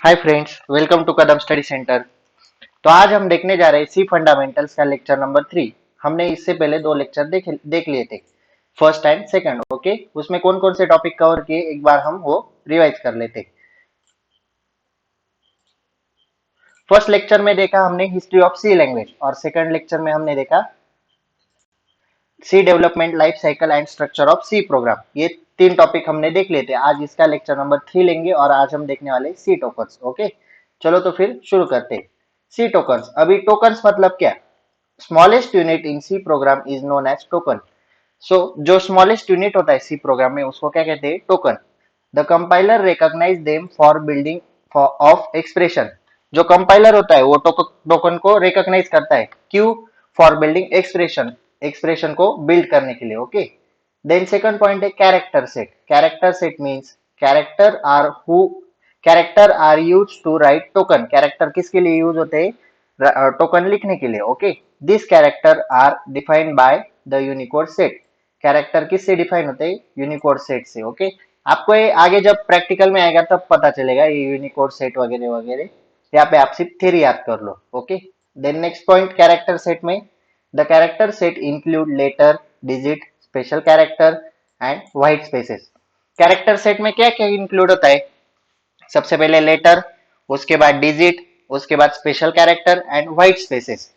Hi friends, welcome to Kadam study centre. तो आज हम देखने जा रहे हैं सी फंडामेंटल्स का लेक्चर नंबर 3। हमने इससे पहले दो लेक्चर देख लिए थे, फर्स्ट एंड सेकंड। ओके, उसमें कौन कौन से टॉपिक कवर किए एक बार हम वो रिवाइज कर लेते। फर्स्ट लेक्चर में देखा हमने हिस्ट्री ऑफ सी लैंग्वेज और सेकंड लेक्चर में हमने देखा C development life cycle and structure of C program. ये तीन टॉपिक हमने देख लिए थे। आज इसका लेक्चर नंबर 3 लेंगे और आज हम देखने वाले सी टोकन्स। ओके, चलो तो फिर शुरू करते हैं। सी टोकन्स, अभी टोकन्स मतलब क्या? Smallest unit in C program is known as token. So जो स्मॉलेस्ट यूनिट होता है सी प्रोग्राम में उसको क्या कहते हैं? Token. The compiler recognise them for building of expression. जो कंपाइलर होता है वो टोकन को रिकॉग्नाइज करता है, क्यों? फॉर बिल्डिंग एक्सप्रेशन, एक्सप्रेशन को बिल्ड करने के लिए। ओके, देन सेकंड पॉइंट है character set. Character set means character are use to write token. Character किसके लिए यूज होते हैं? टोकन लिखने के लिए। Okay, this character are defined by the Unicode set. Character किससे डिफाइन होते हैं? यूनिकोड सेट से। ओके, आपको ये आगे जब प्रैक्टिकल में आएगा तब पता चलेगा ये यूनिकोड सेट वगैरह वगैरह। यहाँ पे आप सिर्फ थ्योरी याद कर लो। Okay, then next point character set में the character set include letter, digit, special character and white spaces. Character set में क्या क्या इंक्लूड होता है? सबसे पहले लेटर, उसके बाद डिजिट, उसके बाद special character and white spaces.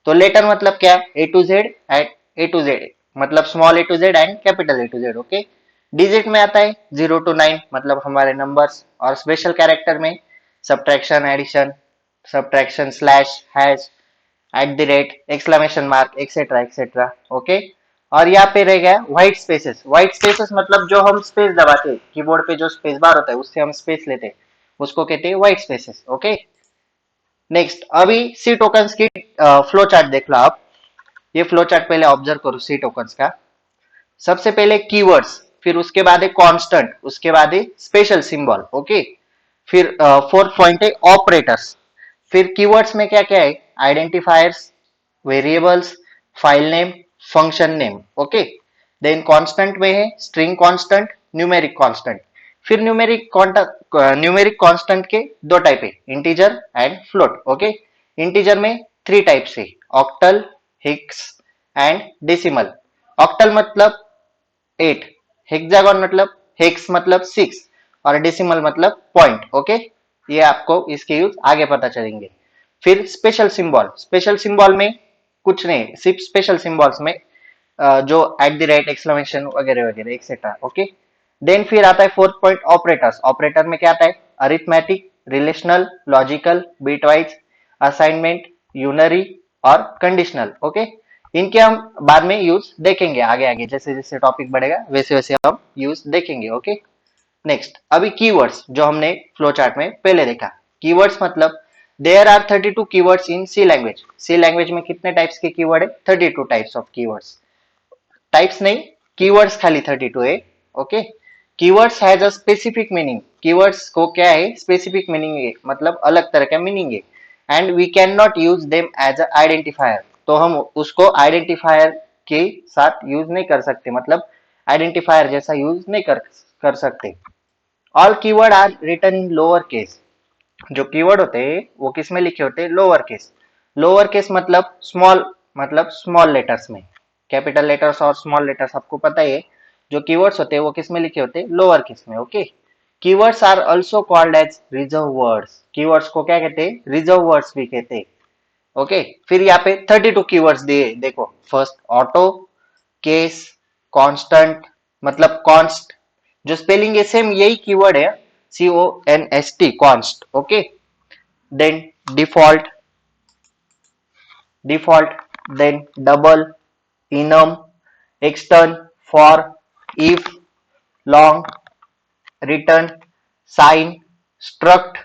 तो लेटर मतलब क्या? A to Z and A to Z, मतलब small A to Z and capital A to Z. Okay, digit में आता है 0 to 9, मतलब हमारे नंबर्स। और स्पेशल कैरेक्टर में subtraction, addition, subtraction, slash, hash, at the rate, exclamation mark, etcetera etcetera. Okay, और यहाँ पे रह गया व्हाइट स्पेसेस। व्हाइट स्पेसेस मतलब जो हम स्पेस दबाते हैं कीबोर्ड पे, जो स्पेस बार होता है उससे हम स्पेस लेते हैं, उसको कहते हैं व्हाइट स्पेसेस। ओके, नेक्स्ट अभी सी टोकन्स की फ्लो चार्ट देख लो आप। ये फ्लो चार्ट पहले ऑब्जर्व करो सी टोकन्स का। सबसे पहले कीवर्ड्स, फिर उसके बाद है कांस्टेंट, उसके बाद है स्पेशल सिंबल। ओके, फिर फोर्थ पॉइंट है ऑपरेटर्स। फिर कीवर्ड्स में क्या क्या है? Identifiers, variables, file name, function name. Okay, then constant में है स्ट्रिंग कांस्टेंट, न्यूमेरिक कांस्टेंट। फिर न्यूमेरिक कांस्टेंट के दो टाइप है, integer and float. Okay, integer में थ्री टाइप्स है, octal, hex and decimal. Octal मतलब 8, हेक्सागोन मतलब हेक्स मतलब 6 और डेसिमल मतलब पॉइंट। ओके, ये आपको इसके यूज आगे पता चलेंगे। फिर स्पेशल सिंबल, स्पेशल सिंबल में कुछ नहीं, सिर्फ स्पेशल सिंबल्स में जो एट द रेट, एक्सक्लेमेशन वगैरह वगैरह एक्सेट्रा। ओके, देन फिर आता है फोर्थ पॉइंट ऑपरेटर्स। ऑपरेटर में क्या आता है? Arithmetic, relational, logical, bitwise, assignment, unary और कंडीशनल। ओके, इनके हम बाद में यूज देखेंगे, आगे आगे जैसे जैसे टॉपिक बढ़ेगा वैसे वैसे हम यूज देखेंगे। ओके, नेक्स्ट अभी कीवर्ड्स जो हमने फ्लो चार्ट में पहले देखा। कीवर्ड्स मतलब there are 32 keywords in C language. C language में कितने टाइप्स के कीवर्ड है? 32 टाइप्स ऑफ कीवर्ड्स। टाइप्स नहीं, कीवर्ड्स खाली 32 है। Okay, keywords has a specific meaning. Keywords को क्या है? स्पेसिफिक मीनिंग है, मतलब अलग तरह का मीनिंग है। And we can not use them as a identifier. तो हम उसको आइडेंटिफायर के साथ यूज नहीं कर सकते, मतलब आइडेंटिफायर जैसा यूज नहीं कर सकते। All keyword are written in lower case. जो कीवर्ड होते हैं वो किस में लिखे होते हैं? Lower case. लोअर केस मतलब स्मॉल लेटर्स में। कैपिटल लेटर्स और स्मॉल लेटर्स आपको पता ही है। जो कीवर्ड्स होते हैं वो किस में लिखे होते हैं? लोअर केस में। Okay, keywords are also called as reserve words. Keywords को क्या कहते हैं? रिजर्व वर्ड्स भी कहते हैं। ओके, फिर यहाँ पे 32 कीवर्ड्स दिए, देखो। फर्स्ट ऑटो, केस, कांस्टेंट, मतलब कॉन्स्ट, जो स्पेलिंग है सेम यही कीवर्ड है, CONST, const. Okay, then default, then double, enum, extern, for, if, long, return, sign, struct,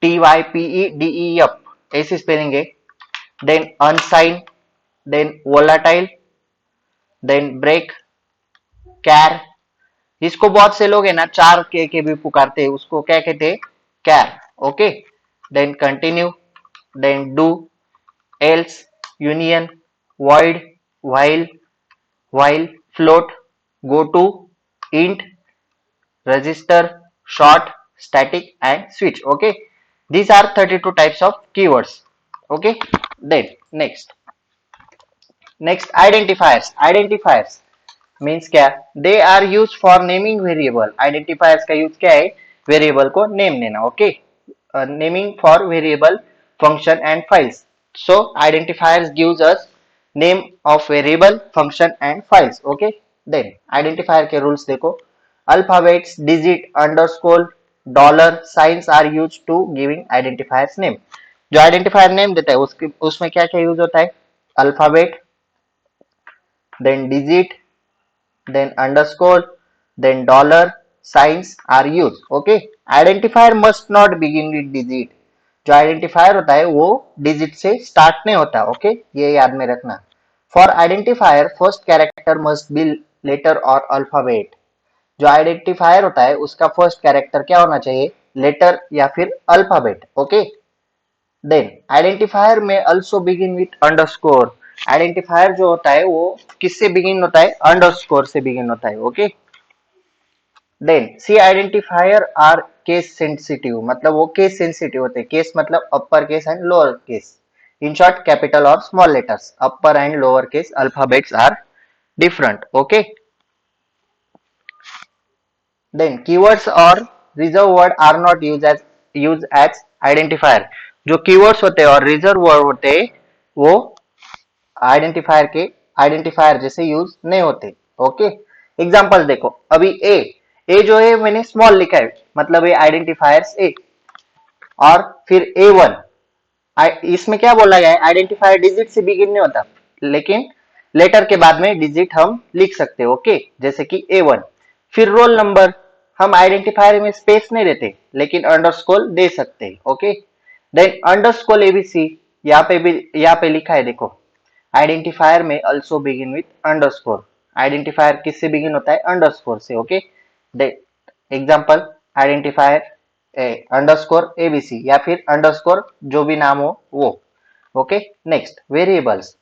TYPEDEF ऐसी स्पेलिंग है। Then unsign, then volatile, then break, char. इसको बहुत से लोग है ना चार के भी पुकारते हैं, उसको क्या कहते हैं? Char. Okay, then continue, then do, else, union, void, while, float, go to, int, register, short, static and switch. Okay, these are 32 types of keywords. Okay, then next identifiers means क्या, they are use for naming variable. Identifiers का use क्या है, variable को name देना. Okay, naming for variable function and files. So identifiers gives us name of variable function and files. Okay, then identifier के rules देखो. Alphabets, digit, underscore, dollar, signs are use to giving identifiers name. जो identifier name देता है उसके उसमें क्या क्या use होता है, alphabet, then digit, then underscore, then dollar signs are used. Okay, identifier must not begin with digit. जो आइडेंटिफायर होता है वो डिजिट से स्टार्ट नहीं होता. ओके, ये याद में रखना. For identifier first character must be letter और अल्फाबेट. जो आइडेंटिफायर होता है उसका फर्स्ट कैरेक्टर क्या होना चाहिए, लेटर या फिर अल्फाबेट. ओके, देन आइडेंटिफायर में also begin with underscore. Identifier जो होता है वो किससे बिगिन होता है, अंडरस्कोर से बिगिन होता है. Okay, then C identifier are case sensitive. मतलब वो केस सेंसिटिव होते हैं. केस मतलब upper case and lower case. In short capital और small letters, upper and lower case alphabets are different. Okay, then keywords और reserve word are not use as identifier. जो keywords होते हैं और reserve word होते हैं वो आइडेंटिफायर जैसे यूज नहीं होते. ओके, एग्जांपल देखो. अभी ए जो है मैंने स्मॉल लिखा है, मतलब ये आइडेंटिफायर्स ए. और फिर A1, इसमें क्या बोला गया है, आइडेंटिफायर डिजिट से बिगिन नहीं होता, लेकिन लेटर के बाद में डिजिट हम लिख सकते हैं. ओके, जैसे कि A1. फिर रोल नंबर, हम आइडेंटिफायर में स्पेस नहीं देते लेकिन अंडरस्कोर दे सकते हैं. ओके, देन अंडरस्कोर एबीसी, यहाँ पे लिखा है देखो, आइडेंटिफायर में also begin with underscore. Identifier किससे बिगिन होता है, अंडरस्कोर से. Okay, example identifier underscore ABC या फिर अंडरस्कोर जो भी नाम हो वो. Okay, next variables.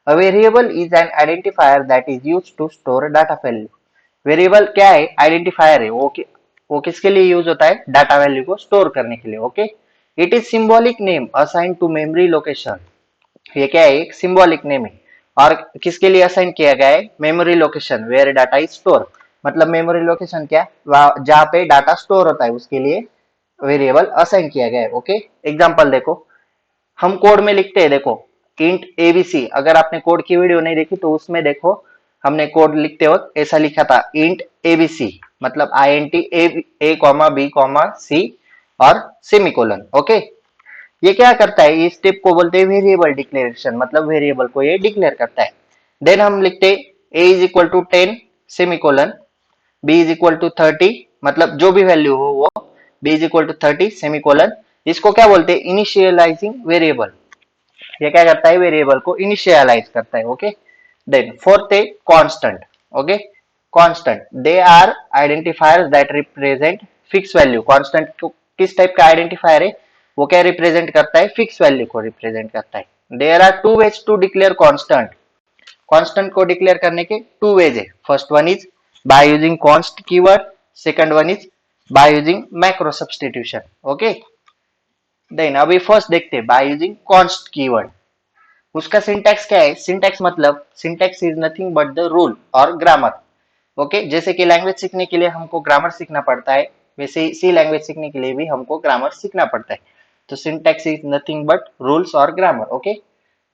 A variable is an identifier that is used to store data value. Variable क्या है, आइडेंटिफायर है. वो किसके लिए यूज होता है, डाटा वैल्यू को स्टोर करने के लिए. Okay, it is symbolic name assign to memory location. ये क्या है, एक सिंबॉलिक नेम है और किसके लिए असाइन किया गया है, memory location where data is store. मतलब मेमोरी लोकेशन क्या, जहां पे डाटा स्टोर होता है उसके लिए वेरिएबल असाइन किया गया है. ओके, एग्जांपल देखो, हम कोड में लिखते हैं देखो, इंट एबीसी. अगर आपने कोड की वीडियो नहीं देखी तो उसमें देखो, हमने कोड लिखते वक्त ऐसा लिखा था, इंट एबीसी, मतलब INT ए कॉमा बी कॉमा सी और सेमीकोलन. ओके, ये क्या करता है, इस स्टेप को बोलते हैं वेरिएबल डिक्लेरेशन, मतलब वेरिएबल को ये डिक्लेयर करता है. देन हम लिखते a is equal to 10 semicolon, b is equal to 30, मतलब जो भी वैल्यू हो वो, b is equal to 30 semicolon. इसको क्या बोलते हैं, इनिशियलाइजिंग वेरिएबल. ये क्या करता है, वेरिएबल को इनिशियलाइज करता है. ओके, देन फोर्थ है constant. Okay, constant, they are identifiers that represent fix value. Constant किस टाइप का आइडेंटिफायर है, वो क्या रिप्रेजेंट करता है, फिक्स वैल्यू को रिप्रेजेंट करता है. There are two ways to declare constant. Constant को डिक्लेयर करने के टू वेज है. First one is by using const keyword, second one is by using macro substitution. Okay, then अभी फर्स्ट देखते हैं बाय यूजिंग कॉन्स्ट कीवर्ड. उसका syntax क्या है, सिंटैक्स मतलब syntax is nothing but the rule और grammar. Okay, जैसे कि लैंग्वेज सीखने के लिए हमको ग्रामर सीखना पड़ता है, वैसे ही सी लैंग्वेज सीखने के लिए भी हमको ग्रामर सीखना पड़ता है. तो syntax is nothing but rules और ग्रामर. ओके,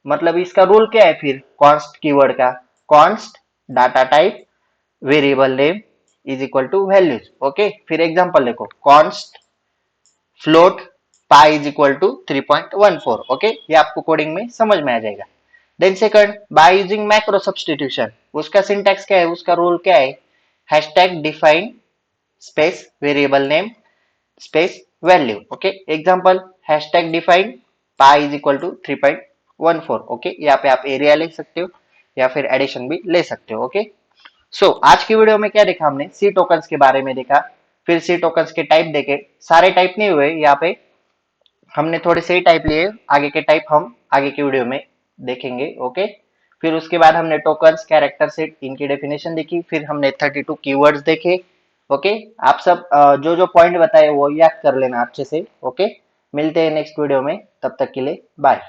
मतलब इसका रूल क्या है फिर कॉन्स्ट कीवर्ड का, const data type variable name is equal to values. Okay, फिर एग्जांपल देखो, const float pi is equal to 3.14. Okay, ये आपको कोडिंग में समझ में आ जाएगा. Then second, by using macro substitution. उसका सिंटैक्स क्या है, उसका रूल क्या है, hashtag define space variable name space value. Okay, example hashtag define pi is equal to 3.14. Okay, यहाँ पे आप एरिया ले सकते हो या फिर एडिशन भी ले सकते हो. ओके, सो आज की वीडियो में क्या देखा हमने, सी टोकन्स के बारे में देखा. फिर सी टोकन्स के टाइप देखे, सारे टाइप नहीं हुए यहाँ पे, हमने थोड़े से ही टाइप लिए, आगे के टाइप हम आगे की वीडियो में देखेंगे. ओके, फिर उसके बाद हमने टोकन्स, कैरेक्टर सेट, इनकी डेफिनेशन देखी. फिर हमने 32 कीवर्ड्स देखे. ओके, आप सब जो जो पॉइंट बताए वो याद कर लेना अच्छे से। ओके, मिलते हैं नेक्स्ट वीडियो में, तब तक के लिए बाय।